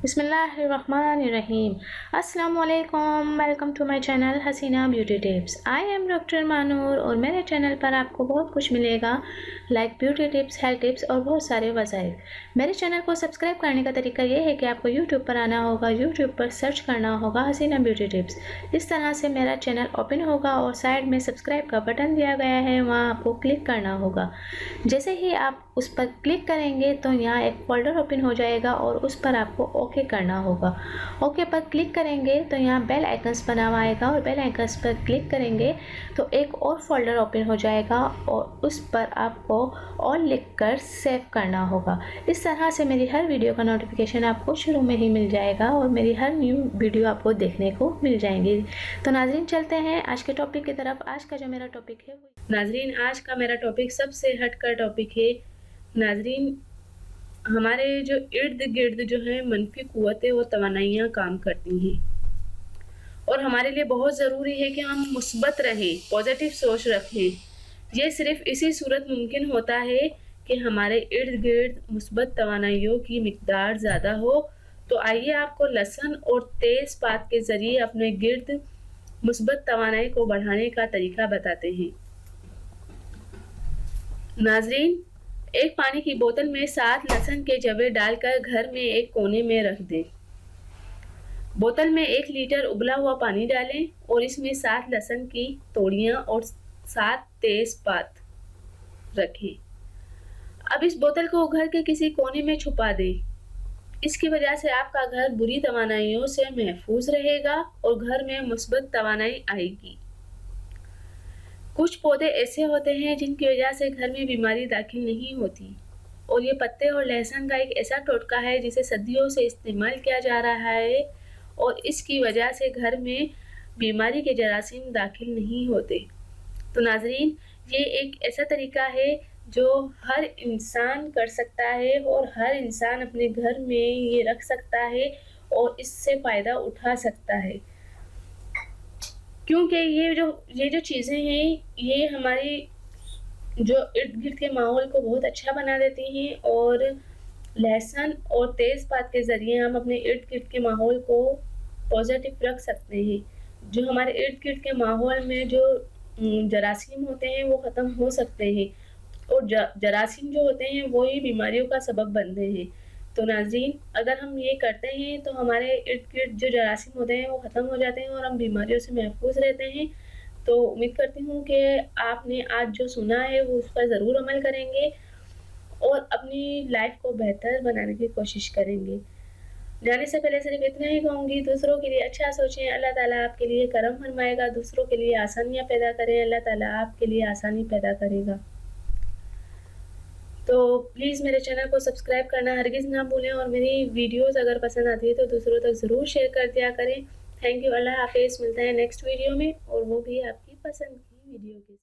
बिस्मिल्लाहिर्रहमानिर्रहीम। अस्सलाम वालेकुम, welcome to my channel Haseena beauty tips. I am doctor Manoor और मेरे चैनल पर आपको बहुत कुछ मिलेगा, like beauty tips, health tips और बहुत सारे वसाइल। मेरे चैनल को सब्सक्राइब करने का तरीका ये है कि आपको यूट्यूब पर आना होगा, यूट्यूब पर सर्च करना होगा हसीना ब्यूटी टिप्स। इस तरह से मेरा चैनल ओपन होगा और साइड में सब्सक्राइब का बटन दिया गया है, वहाँ आपको क्लिक करना होगा। जैसे ही आप उस पर क्लिक करेंगे तो यहाँ एक फोल्डर ओपन हो जाएगा और उस पर आपको ओके करना होगा। ओके पर क्लिक करेंगे तो यहाँ बेल आइकन्स बना हुआ आएगा और बेल आइकन्स पर क्लिक करेंगे तो एक और फोल्डर ओपन हो जाएगा और उस पर आपको ऑल लिखकर सेव करना होगा। इस तरह से मेरी हर वीडियो का नोटिफिकेशन आपको शुरू में ही मिल जाएगा और मेरी हर न्यू वीडियो आपको देखने को मिल जाएंगी। तो नाज़रीन चलते हैं आज के टॉपिक की तरफ। आज का जो मेरा टॉपिक है नाज़रीन, आज का मेरा टॉपिक सबसे हटकर टॉपिक है। नाज़रीन, हमारे जो इर्द गिर्द जो है मनफी कुव्वतें और तवानाइयाँ काम करती हैं और हमारे लिए बहुत ज़रूरी है कि हम मुस्बत रहें, पॉजिटिव सोच रखें। ये सिर्फ इसी सूरत मुमकिन होता है कि हमारे इर्द गिर्द मुस्बत तवानाइयों की मिकदार ज़्यादा हो। तो आइए आपको लहसुन और तेज़ पात के ज़रिए अपने गिर्द मुस्बत तवानाई को बढ़ाने का तरीका बताते हैं। नाज़रीन, एक पानी की बोतल में 7 लहसुन के जवे डालकर घर में एक कोने में रख दें। बोतल में 1 लीटर उबला हुआ पानी डालें और इसमें 7 लहसुन की तोड़ियां और 7 तेज पात रखें। अब इस बोतल को घर के किसी कोने में छुपा दें। इसकी वजह से आपका घर बुरी तवानाइयों से महफूज रहेगा और घर में मुस्बत तवानाई आएगी। कुछ पौधे ऐसे होते हैं जिनकी वजह से घर में बीमारी दाखिल नहीं होती और ये पत्ते और लहसुन का एक ऐसा टोटका है जिसे सदियों से इस्तेमाल किया जा रहा है और इसकी वजह से घर में बीमारी के जरासीम दाखिल नहीं होते। तो नाज़रीन, ये एक ऐसा तरीका है जो हर इंसान कर सकता है और हर इंसान अपने घर में ये रख सकता है और इससे फ़ायदा उठा सकता है, क्योंकि ये जो चीज़ें हैं ये हमारी जो इर्द गिर्द के माहौल को बहुत अच्छा बना देती हैं और लहसुन और तेज़पात के ज़रिए हम अपने इर्द गिर्द के माहौल को पॉजिटिव रख सकते हैं। जो हमारे इर्द गिर्द के माहौल में जो जरासीम होते हैं वो ख़त्म हो सकते हैं और जरासीम जो होते हैं वो ही बीमारियों का सबब बनते हैं। तो नाज़रीन, अगर हम ये करते हैं तो हमारे इर्द गिर्द जो जरासीम होते हैं वो ख़त्म हो जाते हैं और हम बीमारियों से महफूज रहते हैं। तो उम्मीद करती हूँ कि आपने आज जो सुना है वो उस पर ज़रूर अमल करेंगे और अपनी लाइफ को बेहतर बनाने की कोशिश करेंगे। जाने से पहले सिर्फ इतना ही कहूँगी, दूसरों के लिए अच्छा सोचें, अल्लाह ताला आपके लिए करम फरमाएगा। दूसरों के लिए आसानियाँ पैदा करें, अल्लाह ताला आपके लिए आसानी पैदा करेगा। तो प्लीज़ मेरे चैनल को सब्सक्राइब करना हरगिज़ ना भूलें और मेरी वीडियोस अगर पसंद आती है तो दूसरों तक ज़रूर शेयर कर दिया करें। थैंक यू, अल्लाह हाफ़िज़। मिलते हैं नेक्स्ट वीडियो में और वो भी आपकी पसंद की वीडियो के साथ।